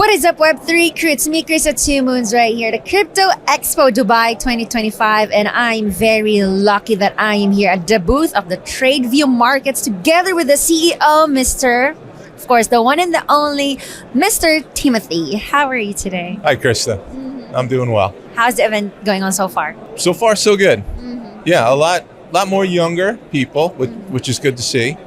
What is up, Web3 crew? It's me, Chris at 2 Moons right here at Crypto Expo Dubai 2025. And I'm very lucky that I am here at the booth of the Tradeview markets together with the CEO, of course, the one and the only, Mr. Timothy. How are you today? Hi, Krista. I'm doing well. How's the event going on so far? So far, so good. Yeah, a lot more younger people, which is good to see.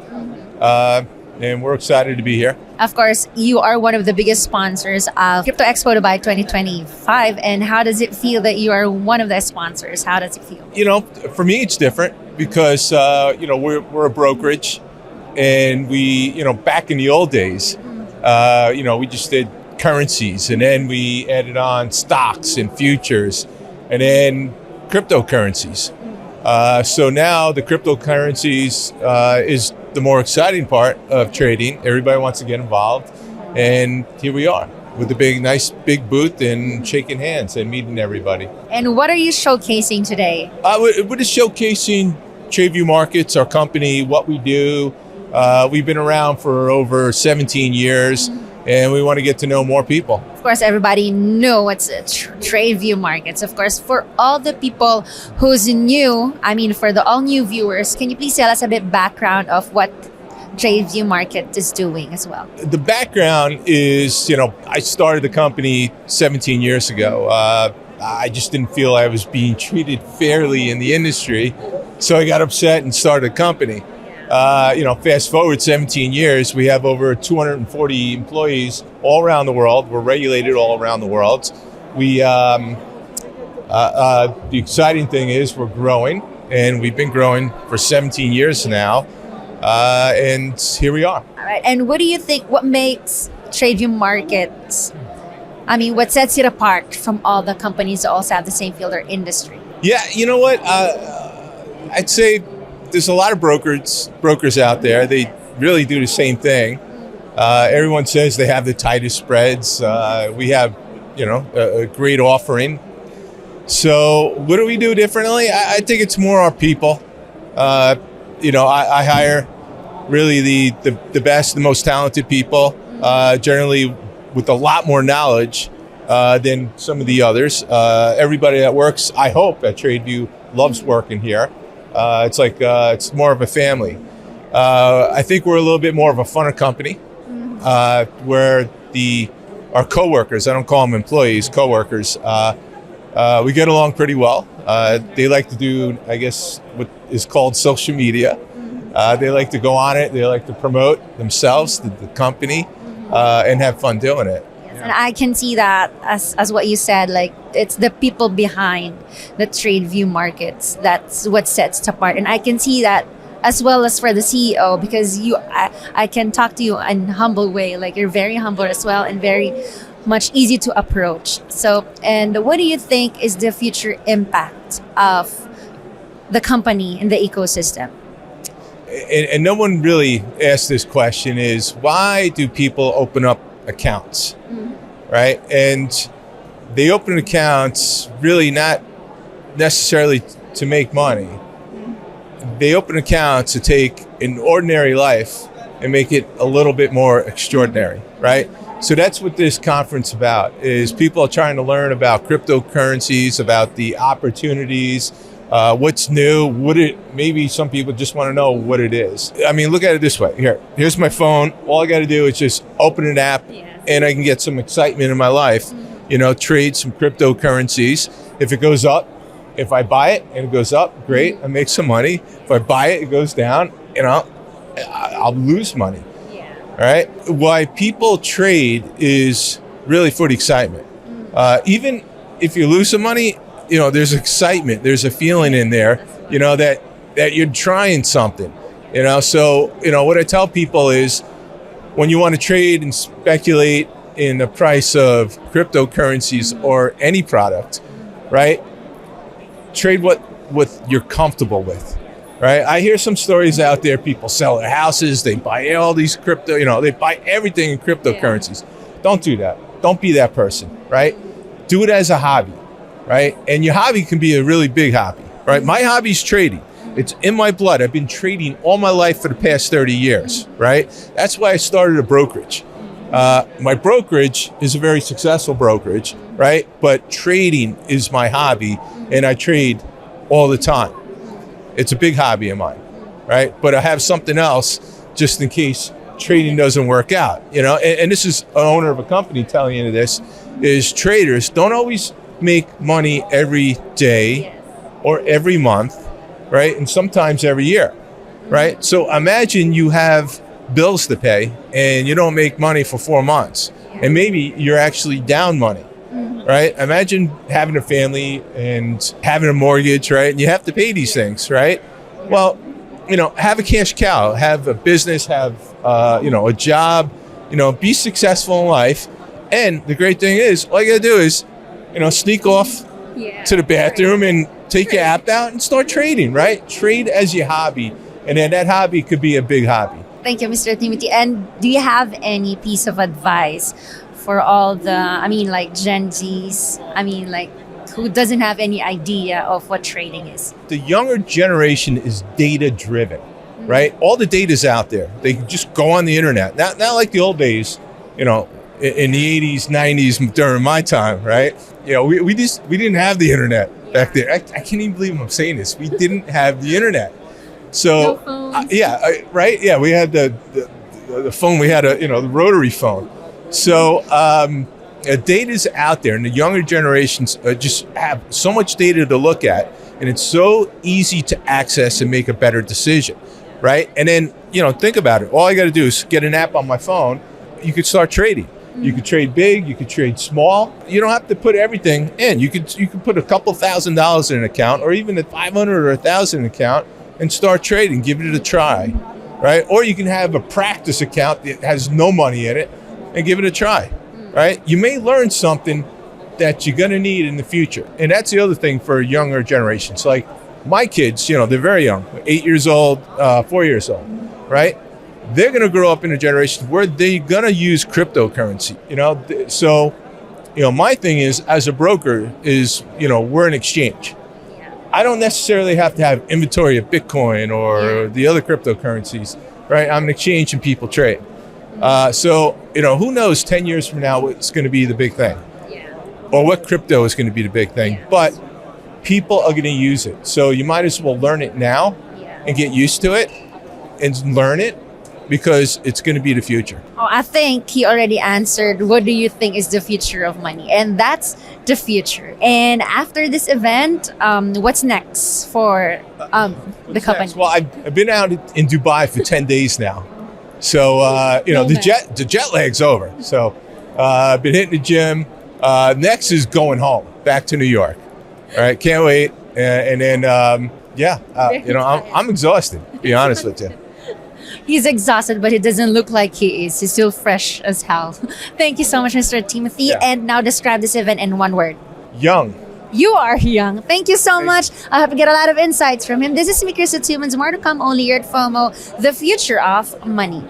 And we're excited to be here. Of course, you are one of the biggest sponsors of Crypto Expo Dubai 2025. And how does it feel that you are one of the sponsors? How does it feel? You know, for me, it's different because, we're a brokerage. And we, back in the old days, we just did currencies. And then we added on stocks and futures. And then cryptocurrencies. So now the cryptocurrencies is the more exciting part of trading. Everybody wants to get involved. And here we are with a nice big booth and shaking hands and meeting everybody. And what are you showcasing today? We're just showcasing Tradeview Markets, our company, what we do. We've been around for over 17 years. And we want to get to know more people. Of course, everybody know what's Tradeview markets. Of course, for all the people who's new, for the all new viewers, can you please tell us a bit background of what Tradeview market is doing as well? The background is, I started the company 17 years ago. I just didn't feel I was being treated fairly in the industry. So I got upset and started a company. Fast forward 17 years, we have over 240 employees all around the world. We're regulated all around the world. The exciting thing is we're growing, and we've been growing for 17 years now. And here we are. All right. And what do you think, what makes Tradeview markets, what sets it apart from all the companies that also have the same field or industry? Yeah, you know what? I'd say there's a lot of brokers out there. They really do the same thing. Everyone says they have the tightest spreads. We have, a great offering. So what do we do differently? I think it's more our people. I hire really the best, the most talented people, generally with a lot more knowledge than some of the others. Everybody that works, I hope, at Tradeview loves working here. It's more of a family. I think we're a little bit more of a funner company, where our coworkers, I don't call them employees, coworkers, we get along pretty well. They like to do, I guess, what is called social media. They like to go on it. They like to promote themselves, the company, and have fun doing it. And I can see that as what you said, like it's the people behind the Tradeview markets. That's what sets it apart. And I can see that as well as for the CEO, because I can talk to you in a humble way. Like you're very humble as well and very much easy to approach. So, and what do you think is the future impact of the company in the ecosystem? And no one really asked this question is, why do people open up accounts? Right? And they open accounts really not necessarily to make money. They open accounts to take an ordinary life and make it a little bit more extraordinary, right? So that's what this conference about, is people are trying to learn about cryptocurrencies, about the opportunities, what's new, maybe some people just want to know what it is. Look at it this way. Here's my phone. All I got to do is just open an app. And I can get some excitement in my life, trade some cryptocurrencies. If it goes up, if I buy it and it goes up, great, I make some money. If I buy it, it goes down, I'll lose money. All right? Why people trade is really for the excitement. Even if you lose some money, there's excitement. There's a feeling in there, that you're trying something, So, what I tell people is, when you want to trade and speculate in the price of cryptocurrencies or any product, right? Trade what you're comfortable with, right? I hear some stories out there, people sell their houses, they buy all these crypto, they buy everything in cryptocurrencies. Don't do that. Don't be that person, right? Do it as a hobby, right? And your hobby can be a really big hobby, right? My hobby is trading. It's in my blood. I've been trading all my life for the past 30 years, right? That's why I started a brokerage. My brokerage is a very successful brokerage, right? But trading is my hobby, and I trade all the time. It's a big hobby of mine, right? But I have something else just in case trading doesn't work out, you know? And this is an owner of a company telling you this, is traders don't always make money every day or every month, right? And sometimes every year, right? So imagine you have bills to pay and you don't make money for 4 months, and maybe you're actually down money, right? Imagine having a family and having a mortgage, right? And you have to pay these things, right? Well, you know, have a cash cow, have a business, have, you know, a job, you know, be successful in life. And the great thing is, all you gotta do is, you know, sneak off to the bathroom and take your app out and start trading, right? Trade as your hobby. And then that hobby could be a big hobby. Thank you, Mr. Timothy. And do you have any piece of advice for all the, like Gen Zs, like who doesn't have any idea of what trading is? The younger generation is data driven, right? All the data's out there. They can just go on the internet. Not like the old days, you know, in the 80s, 90s, during my time, right? You know, we didn't have the internet back there. I can't even believe I'm saying this. We didn't have the internet. So, right? Yeah, we had the phone. We had the rotary phone. So, data's out there, and the younger generations just have so much data to look at, and it's so easy to access and make a better decision, right? And then, you know, think about it. All I got to do is get an app on my phone. You could start trading. You could trade big. You could trade small. You don't have to put everything in. You could put a couple $1,000s in an account, or even a 500 or 1,000 account, and start trading. Give it a try, right? Or you can have a practice account that has no money in it and give it a try, right? You may learn something that you're going to need in the future. And that's the other thing for younger generations. Like my kids, you know, they're very young, 8 years old, 4 years old, right? They're going to grow up in a generation where they're going to use cryptocurrency, you know? So, you know, my thing is, as a broker, is, you know, we're an exchange. I don't necessarily have to have inventory of Bitcoin or the other cryptocurrencies, right? I'm an exchange and people trade. So, you know, who knows 10 years from now what's going to be the big thing, or what crypto is going to be the big thing, but people are going to use it. So you might as well learn it now and get used to it and learn it, because it's going to be the future. Oh, I think he already answered, what do you think is the future of money? And that's the future. And after this event, what's next for the company? Well, I've been out in Dubai for 10 days now. So, you know, the jet lag's over. So I've been hitting the gym. Next is going home, back to New York. All right, can't wait. And then, you know, I'm exhausted, to be honest with you. He's exhausted, but it doesn't look like he is. He's still fresh as hell. Thank you so much, Mr. Timothy. Yeah. And now describe this event in one word. Young. You are young. Thank you so much. I hope you get a lot of insights from him. This is Mikir Satumans. More to come only here at FOMO, the future of money.